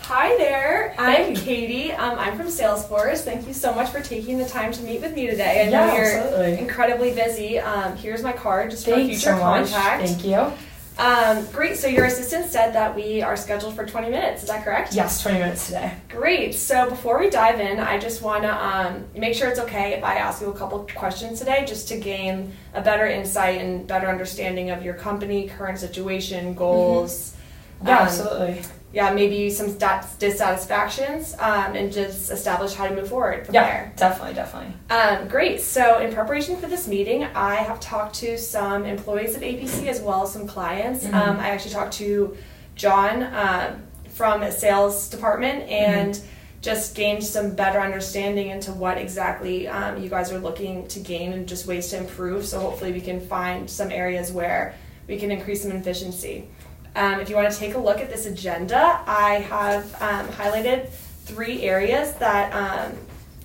Hi there, I'm Katie. I'm from Salesforce. Thank you so much for taking the time to meet with me today. I know you're absolutely. Incredibly busy. Here's my card just for Thanks future so much. contact. Thank you. Great, so your assistant said that we are scheduled for 20 minutes, is that correct? Yes, 20 minutes today. Great, so before we dive in, I just want to make sure it's okay if I ask you a couple questions today just to gain a better insight and better understanding of your company, current situation, goals. Yeah, absolutely. Yeah, maybe some dissatisfactions, and just establish how to move forward from there. Definitely. Great. So in preparation for this meeting, I have talked to some employees of APC as well as some clients. I actually talked to John from sales department and just gained some better understanding into what exactly you guys are looking to gain and just ways to improve. So hopefully we can find some areas where we can increase some efficiency. If you want to take a look at this agenda, I have highlighted 3 areas that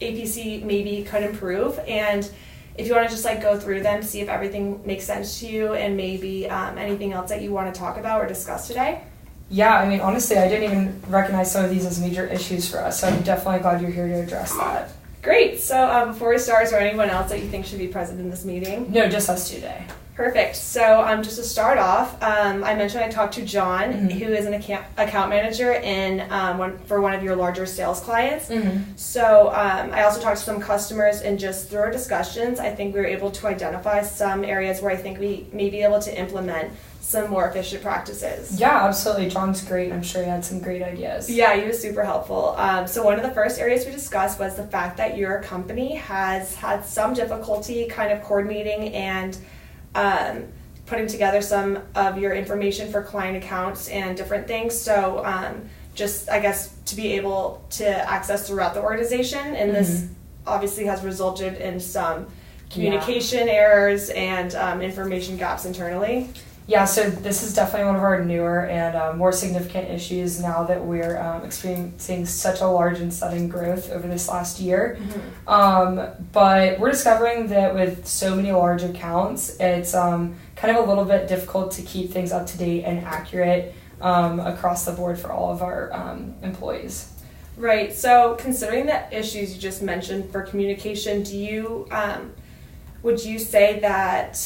APC maybe could improve, and if you want to just go through them, see if everything makes sense to you, and maybe anything else that you want to talk about or discuss today. Yeah, I mean, honestly, I didn't even recognize some of these as major issues for us, so I'm definitely glad you're here to address that. Great. So before we start, is there anyone else that you think should be present in this meeting? No, just us two today. Perfect. So just to start off, I mentioned I talked to John, who is an account manager for one of your larger sales clients. So I also talked to some customers, and just through our discussions, I think we were able to identify some areas where I think we may be able to implement some more efficient practices. Yeah, absolutely. John's great. I'm sure he had some great ideas. Yeah, he was super helpful. So one of the first areas we discussed was the fact that your company has had some difficulty kind of coordinating and putting together some of your information for client accounts and different things. So just, I guess, to be able to access throughout the organization. And this obviously has resulted in some communication errors and information gaps internally. Yeah, so this is definitely one of our newer and more significant issues now that we're experiencing such a large and sudden growth over this last year. But we're discovering that with so many large accounts, it's kind of a little bit difficult to keep things up to date and accurate across the board for all of our employees. Right, so considering the issues you just mentioned for communication, would you say that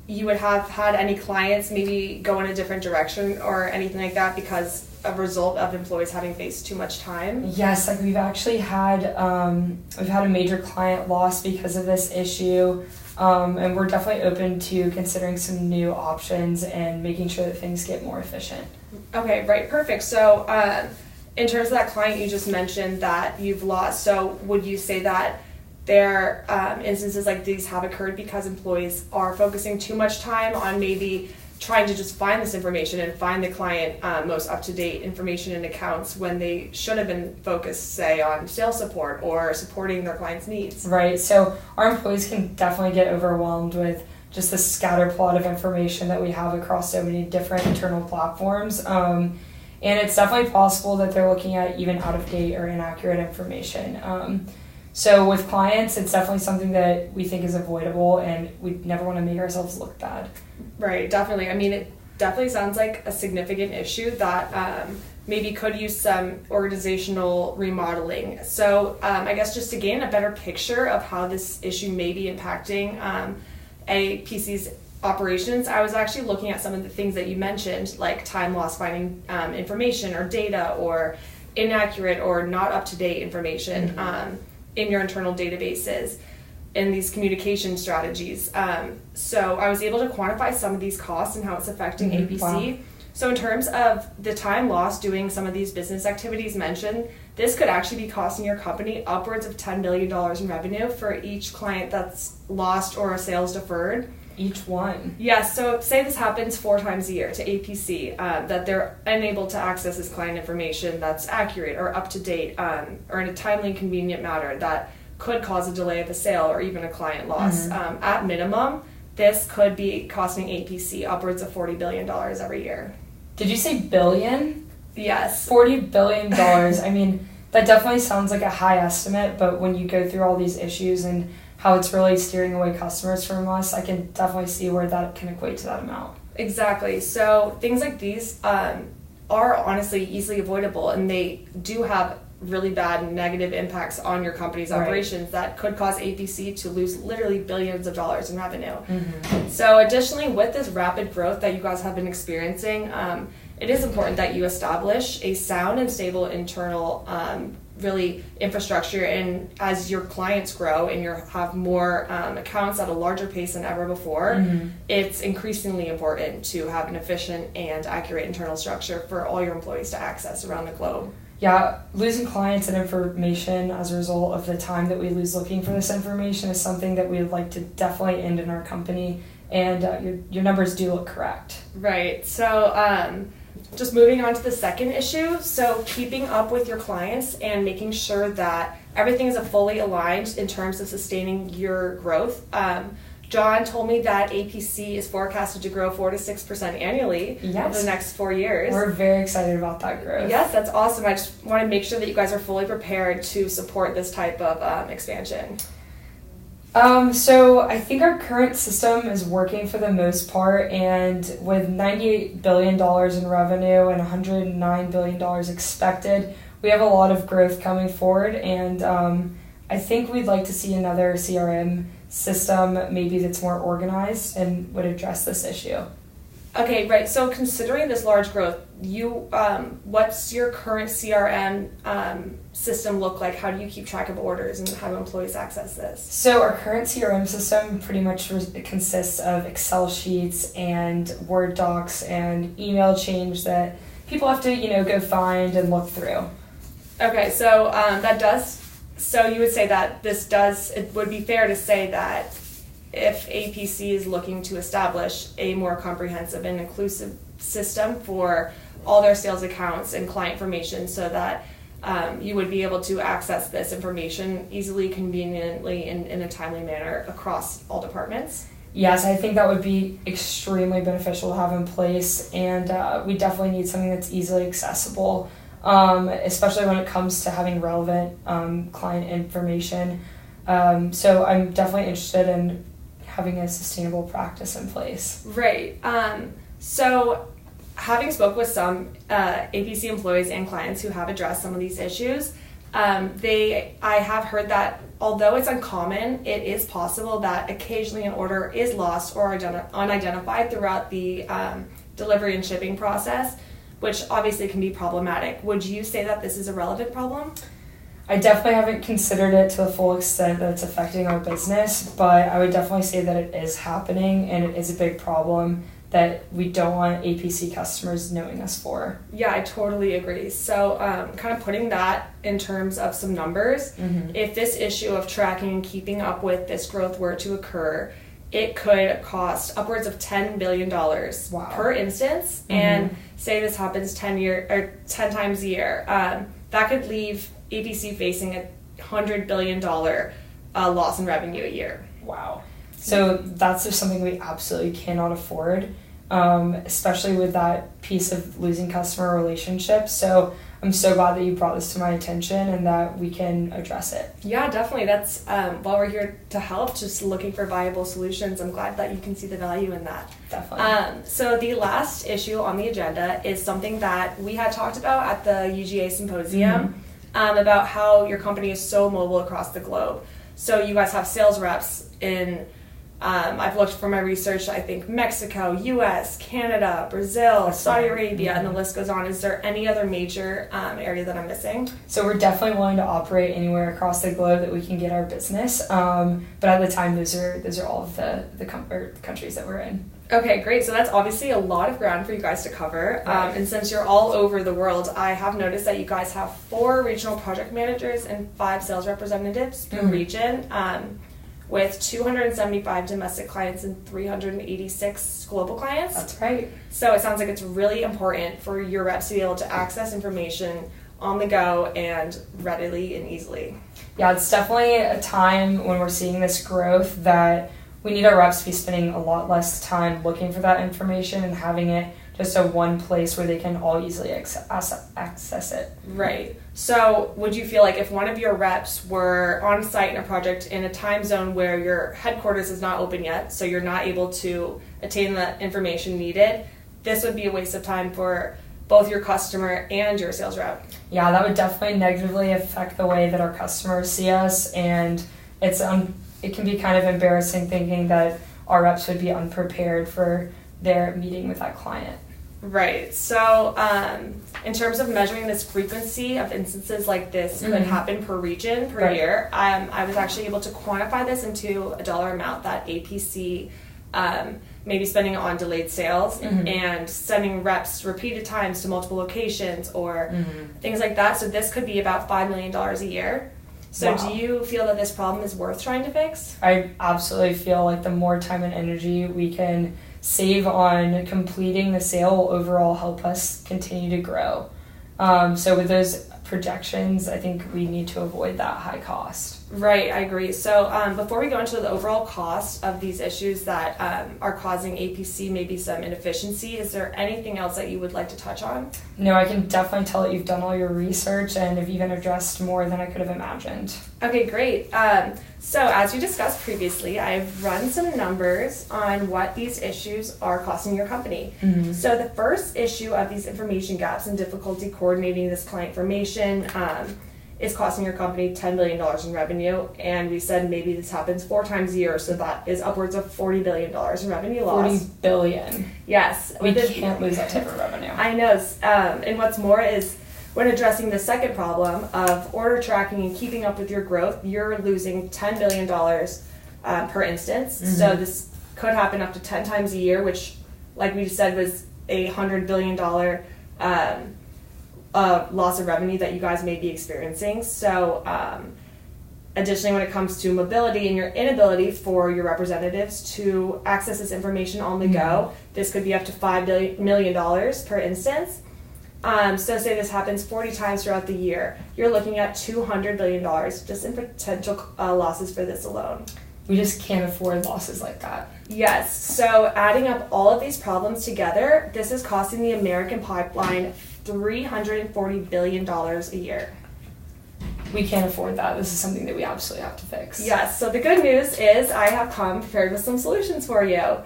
you would have had any clients maybe go in a different direction or anything like that because of a result of employees having faced too much time? Yes, we've actually had a major client loss because of this issue, and we're definitely open to considering some new options and making sure that things get more efficient. Okay, right, perfect. So in terms of that client you just mentioned that you've lost, so would you say that there instances like these have occurred because employees are focusing too much time on maybe trying to just find this information and find the client most up-to-date information and accounts when they should have been focused, say, on sales support or supporting their clients' needs? Right. So our employees can definitely get overwhelmed with just the scatter plot of information that we have across so many different internal platforms. And it's definitely possible that they're looking at even out-of-date or inaccurate information. So with clients, it's definitely something that we think is avoidable, and we never want to make ourselves look bad. Right, definitely. I mean, it definitely sounds like a significant issue that maybe could use some organizational remodeling. So I guess just to gain a better picture of how this issue may be impacting APC's operations, I was actually looking at some of the things that you mentioned, like time loss finding information or data or inaccurate or not up-to-date information in your internal databases in these communication strategies. So I was able to quantify some of these costs and how it's affecting APC. Wow. So in terms of the time lost doing some of these business activities mentioned, this could actually be costing your company upwards of $10 million in revenue for each client that's lost or a sales deferred. Each one? Yes, so say this happens 4 times a year to APC, that they're unable to access this client information that's accurate or up to date or in a timely and convenient manner that could cause a delay of a sale or even a client loss. At minimum, this could be costing APC upwards of $40 billion every year. Did you say billion? Yes. $40 billion. I mean, that definitely sounds like a high estimate, but when you go through all these issues and how it's really steering away customers from us, I can definitely see where that can equate to that amount. Exactly. So things like these are honestly easily avoidable, and they do have really bad negative impacts on your company's operations that could cause APC to lose literally billions of dollars in revenue. So additionally, with this rapid growth that you guys have been experiencing, it is important that you establish a sound and stable internal really infrastructure, and as your clients grow and you have more accounts at a larger pace than ever before, it's increasingly important to have an efficient and accurate internal structure for all your employees to access around the globe. Yeah, losing clients and information as a result of the time that we lose looking for this information is something that we would like to definitely end in our company, and your numbers do look correct. Right. So just moving on to the second issue, so keeping up with your clients and making sure that everything is fully aligned in terms of sustaining your growth. John told me that APC is forecasted to grow 4 to 6% annually over the next 4 years. We're very excited about that growth. Yes, that's awesome. I just want to make sure that you guys are fully prepared to support this type of expansion. So I think our current system is working for the most part, and with $98 billion in revenue and $109 billion expected, we have a lot of growth coming forward, and I think we'd like to see another CRM system maybe that's more organized and would address this issue. Okay, right. So considering this large growth, what's your current CRM system look like? How do you keep track of orders, and how do employees access this? So our current CRM system pretty much consists of Excel sheets and Word docs and email change that people have to, go find and look through. Okay, so so you would say that it would be fair to say that if APC is looking to establish a more comprehensive and inclusive system for all their sales accounts and client information, so that you would be able to access this information easily, conveniently, in a timely manner across all departments? Yes, I think that would be extremely beneficial to have in place, and we definitely need something that's easily accessible, especially when it comes to having relevant client information. So I'm definitely interested in having a sustainable practice in place. Right. So having spoke with some APC employees and clients who have addressed some of these issues, I have heard that although it's uncommon, it is possible that occasionally an order is lost or unidentified throughout the delivery and shipping process, which obviously can be problematic. Would you say that this is a relevant problem? I definitely haven't considered it to the full extent that it's affecting our business, but I would definitely say that it is happening, and it is a big problem that we don't want APC customers knowing us for. Yeah, I totally agree. So kind of putting that in terms of some numbers, if this issue of tracking and keeping up with this growth were to occur, it could cost upwards of $10 billion per instance, and say this happens 10 times a year. That could leave APC facing a $100 billion loss in revenue a year. Wow. So that's just something we absolutely cannot afford, especially with that piece of losing customer relationships. So I'm so glad that you brought this to my attention and that we can address it. Yeah, definitely. That's while we're here to help, just looking for viable solutions. I'm glad that you can see the value in that. Definitely. So the last issue on the agenda is something that we had talked about at the UGA symposium, about how your company is so mobile across the globe. So you guys have sales reps in, I've looked for my research, I think Mexico, US, Canada, Brazil, Saudi Arabia, and the list goes on. Is there any other major area that I'm missing? So we're definitely willing to operate anywhere across the globe that we can get our business. But at the time, those are all of the countries that we're in. Okay, great. So that's obviously a lot of ground for you guys to cover. Right. And since you're all over the world, I have noticed that you guys have 4 regional project managers and 5 sales representatives per region, with 275 domestic clients and 386 global clients. That's right. So it sounds like it's really important for your reps to be able to access information on the go and readily and easily. Yeah, it's definitely a time when we're seeing this growth that we need our reps to be spending a lot less time looking for that information and having it just at one place where they can all easily access it. Right. So would you feel like if one of your reps were on site in a project in a time zone where your headquarters is not open yet, so you're not able to attain the information needed, this would be a waste of time for both your customer and your sales rep. Yeah, that would definitely negatively affect the way that our customers see us, and it can be kind of embarrassing thinking that our reps would be unprepared for their meeting with that client. Right. So in terms of measuring this frequency of instances like this could happen per region, per year, I was actually able to quantify this into a dollar amount that APC may be spending on delayed sales and sending reps repeated times to multiple locations or things like that. So this could be about $5 million a year. So do you feel that this problem is worth trying to fix? I absolutely feel like the more time and energy we can save on completing the sale will overall help us continue to grow. So with those projections, I think we need to avoid that high cost. Right, I agree. So before we go into the overall cost of these issues that are causing APC maybe some inefficiency, is there anything else that you would like to touch on? No, I can definitely tell that you've done all your research and have even addressed more than I could have imagined. Okay, great. So as we discussed previously, I've run some numbers on what these issues are costing your company. So the first issue of these information gaps and difficulty coordinating this client information is costing your company $10 billion in revenue, and we said maybe this happens 4 times a year, so that is upwards of $40 billion in revenue loss. $40 billion. Yes. We can't lose that type of revenue. I know. And what's more is when addressing the second problem of order tracking and keeping up with your growth, you're losing $10 billion per instance. So this could happen up to 10 times a year, which, like we said, was a $100 billion loss of revenue that you guys may be experiencing. So additionally, when it comes to mobility and your inability for your representatives to access this information on the go, this could be up to $5 million per instance. So say this happens 40 times throughout the year, you're looking at $200 billion just in potential losses for this alone. We just can't afford losses like that. Yes, so adding up all of these problems together, this is costing the American pipeline $340 billion a year. We can't afford that. This is something that we absolutely have to fix. Yes, so the good news is I have come prepared with some solutions for you.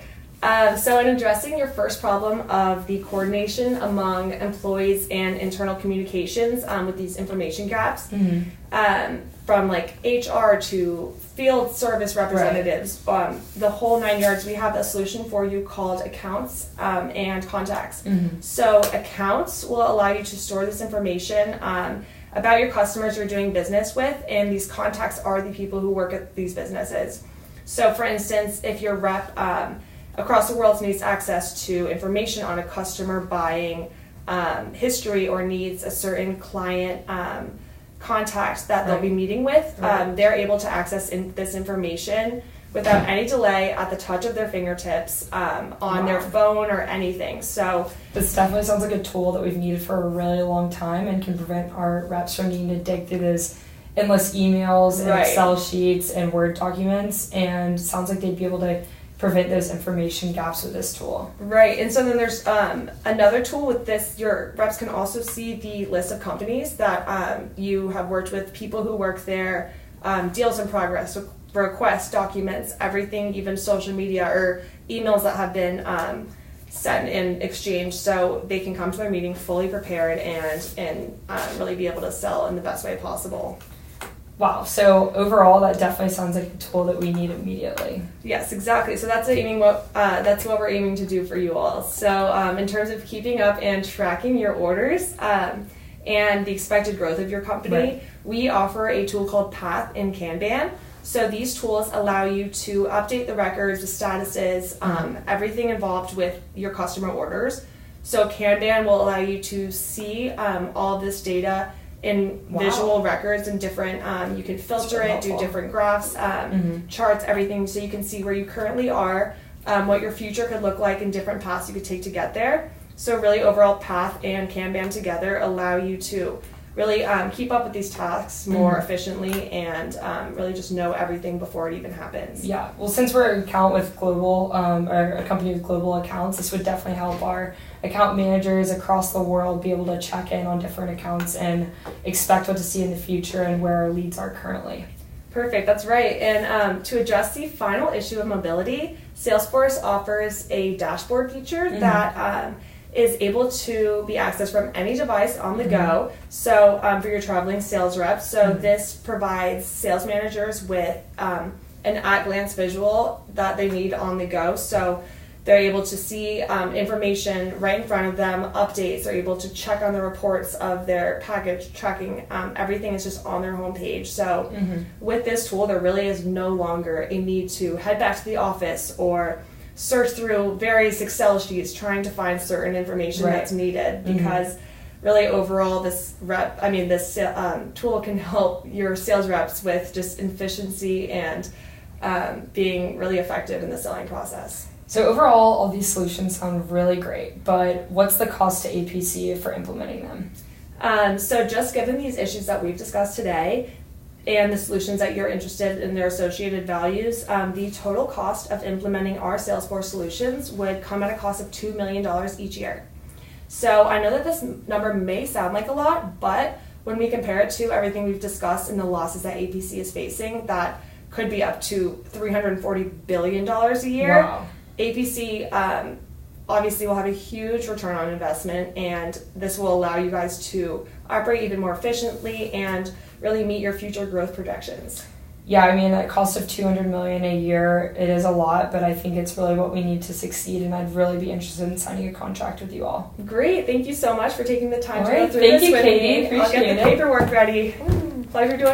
So in addressing your first problem of the coordination among employees and internal communications with these information gaps, from like HR to field service representatives, the whole 9 yards, we have a solution for you called accounts and contacts. So accounts will allow you to store this information about your customers you're doing business with, and these contacts are the people who work at these businesses. So for instance, if your rep across the world needs access to information on a customer buying history or needs a certain client contact that they'll be meeting with, they're able to access this information without any delay at the touch of their fingertips on their phone or anything. So this definitely sounds like a tool that we've needed for a really long time and can prevent our reps from needing to dig through those endless emails and Excel sheets and Word documents, and sounds like they'd be able to prevent those information gaps with this tool. Right, and so then there's another tool with this. Your reps can also see the list of companies that you have worked with, people who work there, deals in progress, requests, documents, everything, even social media or emails that have been sent in exchange, so they can come to their meeting fully prepared and really be able to sell in the best way possible. Wow, so overall that definitely sounds like a tool that we need immediately. Yes, exactly. So that's what we're aiming to do for you all. So in terms of keeping up and tracking your orders and the expected growth of your company, we offer a tool called Path and Kanban. So these tools allow you to update the records, the statuses, everything involved with your customer orders. So Kanban will allow you to see all of this data in visual records and different, you can filter it, do different graphs, charts, everything, so you can see where you currently are, what your future could look like, and different paths you could take to get there. So really overall Path and Kanban together allow you to really keep up with these tasks more efficiently and really just know everything before it even happens. Yeah, well, since we're an account with global, or a company with global accounts, this would definitely help our account managers across the world be able to check in on different accounts and expect what to see in the future and where our leads are currently. Perfect, that's right. And to address the final issue of mobility, Salesforce offers a dashboard feature that is able to be accessed from any device on the go. So for your traveling sales reps, so this provides sales managers with an at-glance visual that they need on the go. So they're able to see information right in front of them, updates. They're able to check on the reports of their package tracking. Everything is just on their homepage. So with this tool, there really is no longer a need to head back to the office or search through various Excel sheets trying to find certain information that's needed, because really overall this tool can help your sales reps with just efficiency and being really effective in the selling process. So overall, all these solutions sound really great, but what's the cost to APC for implementing them? So just given these issues that we've discussed today and the solutions that you're interested in their associated values, the total cost of implementing our Salesforce solutions would come at a cost of $2 million each year. So I know that this number may sound like a lot, but when we compare it to everything we've discussed and the losses that APC is facing, that could be up to $340 billion a year. Wow. APC obviously will have a huge return on investment, and this will allow you guys to operate even more efficiently and really meet your future growth projections. Yeah, I mean, at cost of $200 million a year, it is a lot, but I think it's really what we need to succeed, and I'd really be interested in signing a contract with you all. Great, thank you so much for taking the time to All right, go through thank this you, with Katie. me. I'll get the paperwork ready. Pleasure doing